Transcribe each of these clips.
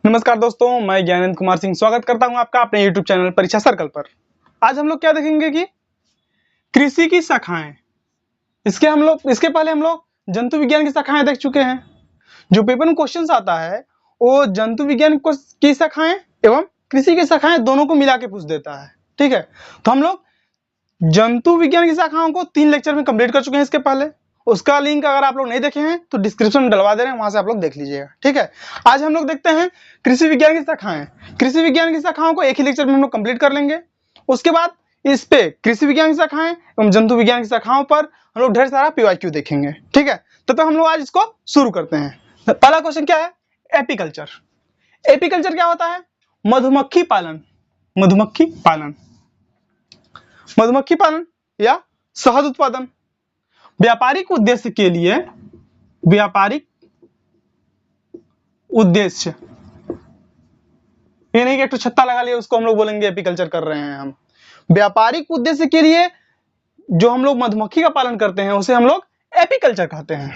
नमस्कार दोस्तों, मैं ज्ञानेंद्र कुमार सिंह स्वागत करता हूं आपका अपने YouTube चैनल परीक्षा सर्कल पर। आज हम लोग क्या देखेंगे कि कृषि की शाखाएं। इसके पहले हम लोग जंतु विज्ञान की शाखाएं देख चुके हैं। जो पेपर में क्वेश्चंस आता है वो जंतु विज्ञान की शाखाएं एवं कृषि की शाखाएं दोनों को मिला के पूछ देता है। ठीक है, तो हम लोग जंतु विज्ञान की शाखाओं को 3 लेक्चर में कंप्लीट कर चुके हैं। इसके पहले उसका लिंक अगर आप लोग नहीं देखे हैं तो डिस्क्रिप्शन में डलवा दे रहे हैं, वहां से आप लोग देख लीजिएगा। ठीक है, आज हम लोग देखते हैं कृषि विज्ञान की शाखाएं। कृषि विज्ञान की शाखाओं को एक ही लेक्चर में हम लोग कंप्लीट कर लेंगे। उसके बाद इस पे कृषि विज्ञान की शाखाएं एवं जंतु विज्ञान की शाखाओं पर हम लोग ढेर सारा PYQ देखेंगे। ठीक है, तो हम लोग आज इसको शुरू करते हैं। पहला क्वेश्चन क्या है? एपीकल्चर। एपीकल्चर क्या होता है? मधुमक्खी पालन। मधुमक्खी पालन, मधुमक्खी पालन या शहद उत्पादन व्यापारिक उद्देश्य के लिए, व्यापारिक उद्देश्य, ये नहीं कि एक तो छत्ता लगा लिया उसको हम लोग बोलेंगे एपीकल्चर कर रहे हैं हम। व्यापारिक उद्देश्य के लिए जो हम लोग मधुमक्खी का पालन करते हैं उसे हम लोग एपीकल्चर कहते हैं।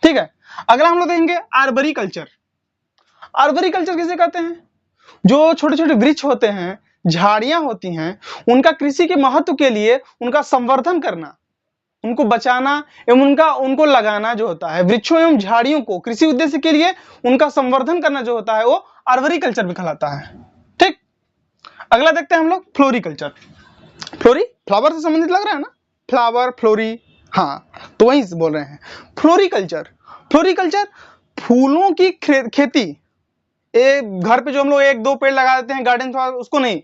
ठीक है, अगला हम लोग देखेंगे आर्बरीकल्चर। आर्बरीकल्चर किसे कहते हैं? जो छोटे छोटे वृक्ष होते हैं, झाड़ियां होती हैं, उनका कृषि के महत्व के लिए उनका संवर्धन करना, उनको बचाना एवं उनको लगाना जो होता है, वृक्षों एवं झाड़ियों को कृषि उद्देश्य के लिए उनका संवर्धन करना जो होता है वो आर्बरीकल्चर भी कहलाता है। ठीक, अगला देखते हैं हम लोग फ्लोरीकल्चर। फ्लोरी फ्लावर से संबंधित लग रहा है ना, फ्लावर फ्लोरी, हाँ तो वही बोल रहे हैं। फ्लोरीकल्चर, फ्लोरीकल्चर फूलों की खेती। एक घर पे जो हम लोग 1-2 पेड़ लगा देते हैं गार्डन, उसको नहीं,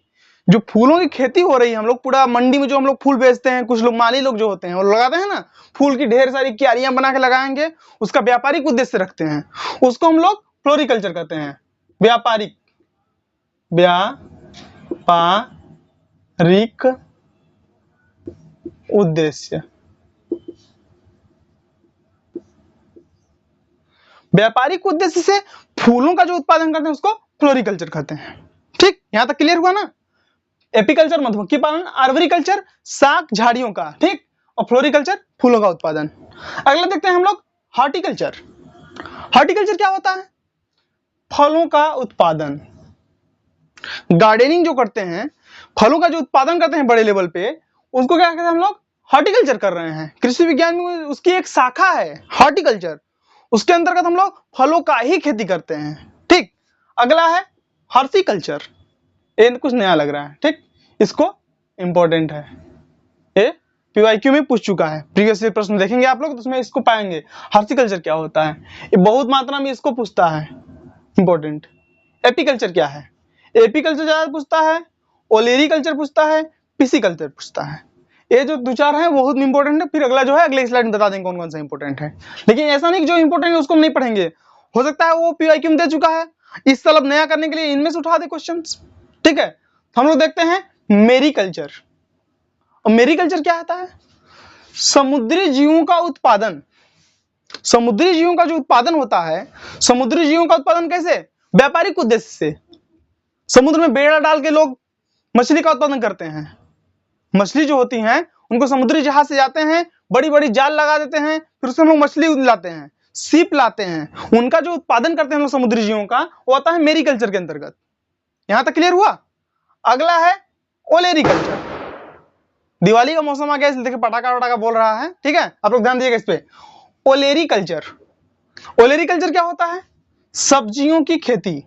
जो फूलों की खेती हो रही है, हम लोग पूरा मंडी में जो हम लोग फूल बेचते हैं, कुछ लोग माली लोग जो होते हैं वो लगाते हैं ना, फूल की ढेर सारी क्यारियां बना के लगाएंगे, उसका व्यापारिक उद्देश्य रखते हैं, उसको हम लोग फ्लोरीकल्चर कहते हैं। व्यापारिक, व्यापारिक उद्देश्य, व्यापारिक उद्देश्य से फूलों का जो उत्पादन करते हैं उसको फ्लोरीकल्चर कहते हैं। ठीक, यहां तक क्लियर हुआ ना? एपीकल्चर मधुमक्खी पालन, आर्बरीकल्चर शाक झाड़ियों का, ठीक, और फ्लोरीकल्चर फूलों का उत्पादन। अगला देखते हैं हम लोग हॉर्टिकल्चर। हॉर्टिकल्चर क्या होता है? फलों का उत्पादन। गार्डनिंग जो करते हैं, फलों का जो उत्पादन करते हैं बड़े लेवल पे, उसको क्या कहते हैं हम लोग? हॉर्टिकल्चर कर रहे हैं। कृषि विज्ञान में उसकी एक शाखा है हॉर्टिकल्चर, उसके अंतर्गत हम लोग फलों का ही खेती करते हैं। ठीक, अगला है हॉर्टिकल्चर। ये कुछ नया लग रहा है, ठीक, इसको इंपॉर्टेंट है, ये PYQ में पूछ चुका है, प्रीवियस प्रश्न देखेंगे आप लोग तो उसमें इसको पाएंगे। हॉर्टिकल्चर क्या होता है, ये बहुत मात्रा में इसको पूछता है, इंपॉर्टेंट। एपीकल्चर क्या है? एपीकल्चर ज्यादा पूछता है, ओलेरीकल्चर पूछता है, पिसिकल्चर पूछता है। ये जो 2-4 है बहुत इंपॉर्टेंट है। फिर अगला जो है अगले स्लाइड में बता देंगे कौन कौन सा इंपॉर्टेंट है, लेकिन ऐसा नहीं कि जो इंपॉर्टेंट है उसको हम नहीं पढ़ेंगे, हो सकता है वो PYQ में दे चुका है, इस साल अब नया करने के लिए इनमें से उठा दे क्वेश्चंस। ठीक है, हम लोग देखते हैं मेरीकल्चर। और मेरीकल्चर क्या होता है? समुद्री जीवों का उत्पादन। समुद्री जीवों का जो उत्पादन होता है, समुद्री जीवों का उत्पादन कैसे? व्यापारिक उद्देश्य से। समुद्र में बेड़ा डाल के लोग मछली का उत्पादन करते हैं। मछली जो होती हैं उनको समुद्री जहाज से जाते हैं, बड़ी बड़ी जाल लगा देते हैं, फिर उससे हम लोग मछली लाते हैं, सीप लाते हैं, उनका जो उत्पादन करते हैं लोग समुद्री जीवों का, वो आता है मेरीकल्चर के अंतर्गत। यहां तक क्लियर हुआ? अगला है ओलेरीकल्चर। दिवाली का मौसम आ गया इसलिए देखिए पटाखा वटाखा बोल रहा है, ठीक है, आप लोग ध्यान दीजिएगा इस पे। ओलेरीकल्चर, ओलेरीकल्चर क्या होता है? सब्जियों की खेती।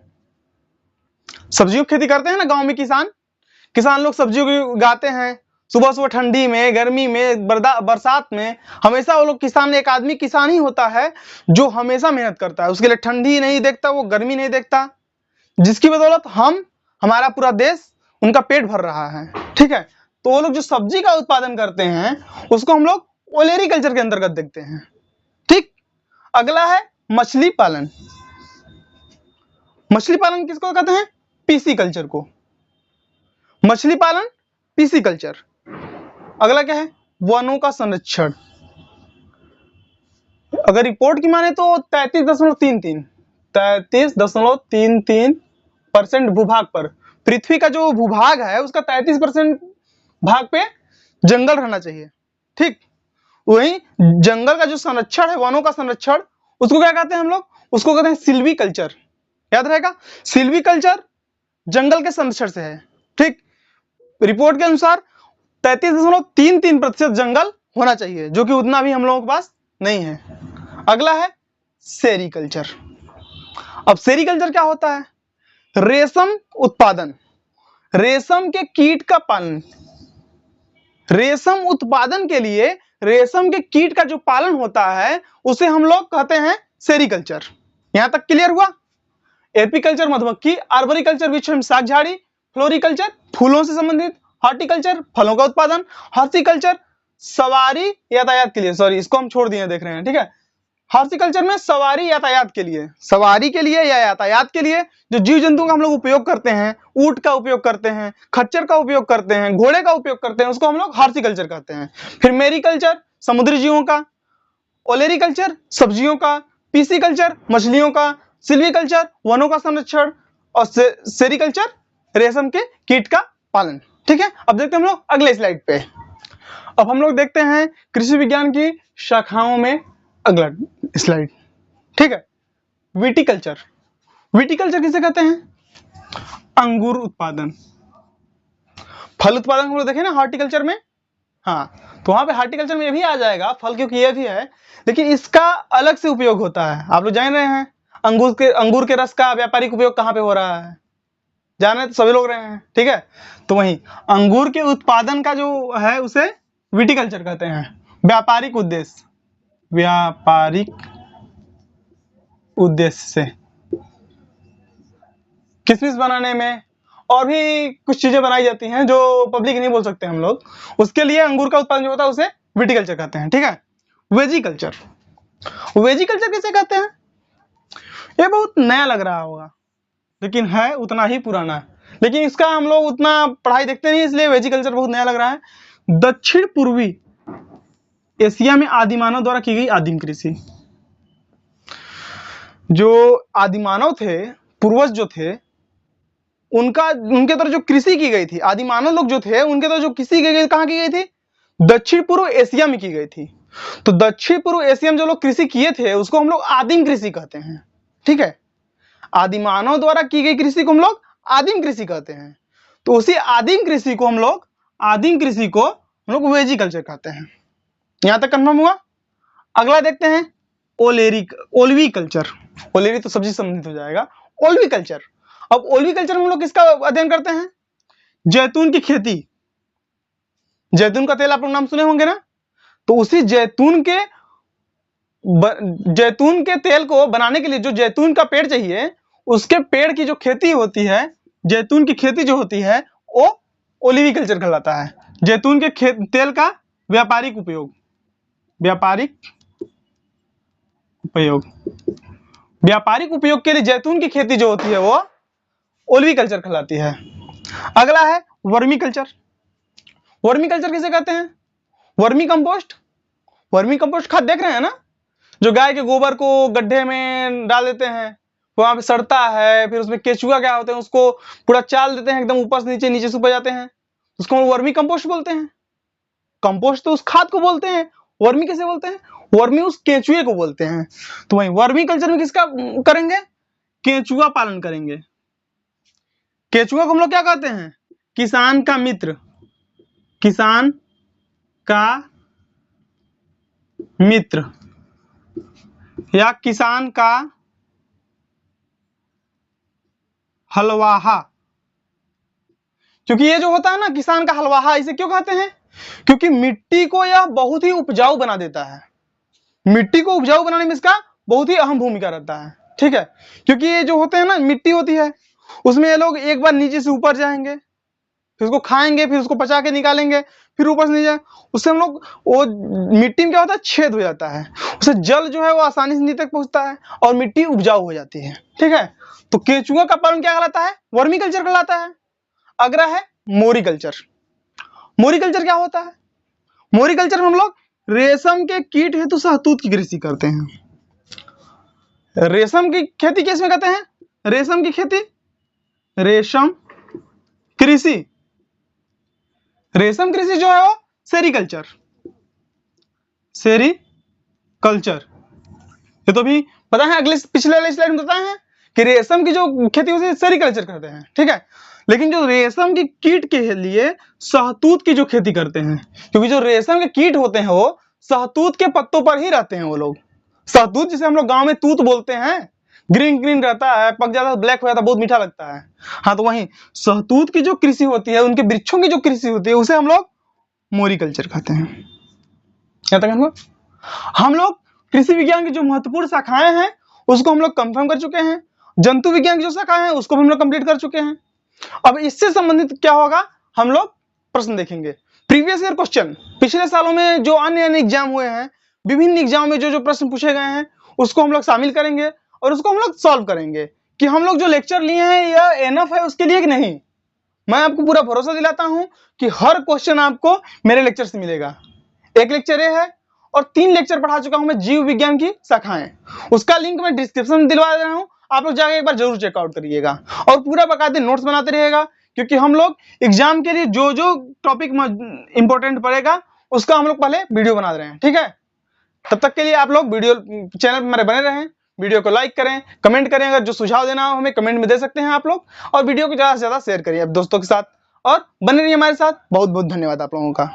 सब्जियों की खेती करते हैं ना गांव में किसान लोग सब्जियों की उगाते हैं, सुबह सुबह ठंडी में, गर्मी में, बरसात में, हमेशा वो लोग किसान, एक आदमी किसान ही होता है जो हमेशा मेहनत करता है, उसके लिए ठंडी नहीं देखता, वो गर्मी नहीं देखता, जिसकी बदौलत हमारा पूरा देश, उनका पेट भर रहा है। ठीक है, तो वो लोग जो सब्जी का उत्पादन करते हैं उसको हम लोग ओलेरीकल्चर के अंतर्गत देखते हैं। ठीक, अगला है मछली पालन। मछली पालन किसको कहते हैं? पिसिकल्चर को। मछली पालन, पिसिकल्चर। अगला क्या है? वनों का संरक्षण। अगर रिपोर्ट की माने तो 33.33% भूभाग पर, पृथ्वी का जो भूभाग है उसका 33% भाग पे जंगल रहना चाहिए। ठीक, वही जंगल का जो संरक्षण है, वनों का संरक्षण, उसको क्या कहते हैं हम लोग? उसको कहते हैं सिल्वीकल्चर। याद रहेगा। सिल्वीकल्चर जंगल के संरक्षण से है, ठीक। रिपोर्ट के अनुसार 33.33% जंगल होना चाहिए, जो कि उतना भी हम लोगों के पास नहीं है। अगला है सेरीकल्चर। अब सेरीकल्चर क्या होता है? रेशम उत्पादन, रेशम के कीट का पालन। रेशम उत्पादन के लिए रेशम के कीट का जो पालन होता है उसे हम लोग कहते हैं सेरीकल्चर। यहां तक क्लियर हुआ। एपीकल्चर मधुमक्खी, आर्बोरिकल्चर वृक्ष शाक झाड़ी, फ्लोरिकल्चर फूलों से संबंधित, हॉर्टिकल्चर फलों का उत्पादन, हॉर्टिकल्चर सवारी यातायात के लिए, सॉरी इसको हम छोड़ दिए देख रहे हैं, ठीक है। हॉर्टिकल्चर में सवारी यातायात के लिए, सवारी के लिए या यातायात के लिए जो जीव जंतु का हम लोग उपयोग करते हैं, ऊंट का उपयोग करते हैं, खच्चर का उपयोग करते हैं, घोड़े का उपयोग करते हैं, उसको हम लोग हॉर्टिकल्चर कहते हैं। फिर मेरीकल्चर समुद्री जीवों का, ओलेरिकल्चर सब्जियों का, पीसीकल्चर मछलियों का, सिल्वीकल्चर वनों का संरक्षण और सेरीकल्चर रेशम के कीट का पालन, ठीक है। अब देखते हैं हम लोग अगले स्लाइड पे। अब हम लोग देखते हैं कृषि विज्ञान की शाखाओं में अगला स्लाइड, ठीक है। विटिकल्चर, विटिकल्चर किसे कहते हैं? अंगूर उत्पादन। फल उत्पादन हम लोग देखें ना हॉर्टिकल्चर में, हाँ, तो वहां पे हॉर्टिकल्चर में ये भी आ जाएगा फल, क्योंकि ये भी है, लेकिन इसका अलग से उपयोग होता है। आप लोग जान रहे हैं अंगूर के रस का व्यापारिक उपयोग कहाँ पे हो रहा है, जान रहे तो सभी लोग रहे हैं, ठीक है। तो वही अंगूर के उत्पादन का जो है उसे विटिकल्चर कहते हैं, व्यापारिक उद्देश्य, व्यापारिक उद्देश्य से किशमिश बनाने में और भी कुछ चीजें बनाई जाती हैं जो पब्लिक नहीं बोल सकते हम लोग, उसके लिए अंगूर का उत्पादन जो होता है उसे विटिकल्चर कहते हैं, ठीक है। वेजिकल्चर, वेजिकल्चर किसे कहते हैं? ये बहुत नया लग रहा होगा, लेकिन है उतना ही पुराना, लेकिन इसका हम लोग उतना पढ़ाई देखते नहीं, इसलिए वेजिकल्चर बहुत नया लग रहा है। दक्षिण पूर्वी एशिया में आदिमानव द्वारा की गई आदिम कृषि। जो आदिमानव थे, पूर्वज जो थे, उनके द्वारा जो कृषि की गई थी, आदिमानव लोग जो थे उनके द्वारा जो कृषि की गई, कहां की गई थी? दक्षिण पूर्व एशिया में की गई थी। तो दक्षिण पूर्व एशिया में जो लोग कृषि किए थे उसको हम लोग आदिम कृषि कहते हैं, ठीक है। आदिमानव द्वारा की गई कृषि को हम लोग आदिम कृषि कहते हैं। तो उसी आदिम कृषि को हम लोग वेजिकल्चर कहते हैं। यहां तक कंफर्म हुआ। अगला देखते हैं ओलवीकल्चर। ओलेरी तो सब्जी संबंधित हो जाएगा। ओलवीकल्चर, अब ओलवीकल्चर में हम लोग किसका अध्ययन करते हैं? जैतून की खेती। जैतून का तेल आप लोग नाम सुने होंगे ना, तो उसी जैतून के तेल को बनाने के लिए जो जैतून का पेड़ चाहिए, उसके पेड़ की जो खेती होती है, जैतून की खेती जो होती है, वो ओलिविकल्चर कहलाता है। जैतून के तेल का व्यापारिक उपयोग, व्यापारिक उपयोग के लिए जैतून की खेती जो होती है वो ओलिविकल्चर कहलाती है। अगला है वर्मीकल्चर। वर्मीकल्चर किसे कहते हैं? वर्मी कंपोस्ट, वर्मी कंपोस्ट खाद देख रहे हैं ना, जो गाय के गोबर को गड्ढे में डाल देते हैं, वहां पे सड़ता है, फिर उसमें केचुआ क्या होते हैं उसको पूरा चाल देते हैं, एकदम ऊपर से नीचे, नीचे से ऊपर जाते हैं, उसको हम वर्मी कंपोस्ट बोलते हैं। कंपोस्ट तो उस खाद को बोलते हैं, वर्मी किसे बोलते हैं? वर्मी उस केचुए को बोलते हैं। तो वही वर्मी कल्चर में किसका करेंगे? केचुआ पालन करेंगे। केचुआ को हम लोग क्या कहते हैं? किसान का मित्र, किसान का मित्र या किसान का हलवाहा। क्योंकि ये जो होता है ना किसान का हलवाहा, इसे क्यों कहते हैं? क्योंकि मिट्टी को यह बहुत ही उपजाऊ बना देता है। मिट्टी को उपजाऊ बनाने में इसका बहुत ही अहम भूमिका रहता है, ठीक है। क्योंकि ये जो होते हैं ना, मिट्टी होती है, उसमें ये लोग एक बार नीचे से ऊपर जाएंगे, फिर उसको खाएंगे, फिर उसको पचा के निकालेंगे, फिर ऊपर से नीचे, उससे हम लोग वो मिट्टी में क्या होता है, छेद हो जाता है, उससे जल जो है वो आसानी से नीचे तक पहुंचता है और मिट्टी उपजाऊ हो जाती है, ठीक है। तो केचुआ का पालन क्या कहलाता है? वर्मी कल्चर कहलाता है। अगला है मोरिकल्चर। मोरिकल्चर क्या होता है? मोरिकल्चर में हम लोग रेशम के कीट हेतु शहतूत की कृषि करते हैं। रेशम की खेती किसमें कहते हैं? रेशम की खेती, रेशम कृषि, रेशम कृषि जो है वो सेरीकल्चर, सेरीकल्चर। ये तो भी पता है, अगले पिछले वाले स्लाइड में बताया है कि रेशम की जो खेती उसे सेरीकल्चर कहते हैं, ठीक है। लेकिन जो रेशम की कीट के लिए शहतूत की जो खेती करते हैं, क्योंकि जो रेशम के कीट होते हैं वो शहतूत के पत्तों पर ही रहते हैं। वो लोग शहतूत, जिसे हम लोग गांव में तूत बोलते हैं, ग्रीन ग्रीन रहता है, पक जाता है ब्लैक हो जाता है, बहुत मीठा लगता है। हाँ, तो वहीं शहतूत की जो कृषि होती है, उनके वृक्षों की जो कृषि होती है, उसे हम लोग मोरिकल्चर कहते हैं। यहाँ तक हम लोग कृषि विज्ञान की जो महत्वपूर्ण शाखाएं हैं उसको हम लोग कंफर्म कर चुके हैं। जंतु विज्ञान की जो शाखाएं हैं उसको भी हम लोग कंप्लीट कर चुके हैं। अब इससे संबंधित क्या होगा, हम लोग प्रश्न देखेंगे। प्रीवियस ईयर क्वेश्चन, पिछले सालों में जो अन्य एग्जाम हुए हैं, विभिन्न एग्जाम में जो जो प्रश्न पूछे गए हैं उसको हम लोग शामिल करेंगे और उसको हम लोग सॉल्व करेंगे कि हम लोग जो लेक्चर लिए हैं यह एनफ है उसके लिए कि नहीं। मैं आपको पूरा भरोसा दिलाता हूं कि हर क्वेश्चन आपको मेरे लेक्चर से मिलेगा। एक लेक्चर ये है और 3 लेक्चर पढ़ा चुका हूं मैं जीव विज्ञान की शाखाएं, उसका लिंक मैं डिस्क्रिप्शन में दिलवा दे रहा हूं, आप लोग जाके एक बार जरूर चेकआउट करिएगा और पूरा बकायदे नोट्स बनाते रहिएगा, क्योंकि हम लोग एग्जाम के लिए जो जो टॉपिक इंपॉर्टेंट पड़ेगा उसका हम लोग पहले वीडियो बना रहे हैं, ठीक है। तब तक के लिए आप लोग वीडियो चैनल पर मेरे बने रहें, वीडियो को लाइक करें, कमेंट करें, अगर जो सुझाव देना हो हमें कमेंट में दे सकते हैं आप लोग, और वीडियो को ज्यादा से ज्यादा शेयर करिए दोस्तों के साथ और बने रहिए हमारे साथ। बहुत बहुत धन्यवाद आप लोगों का।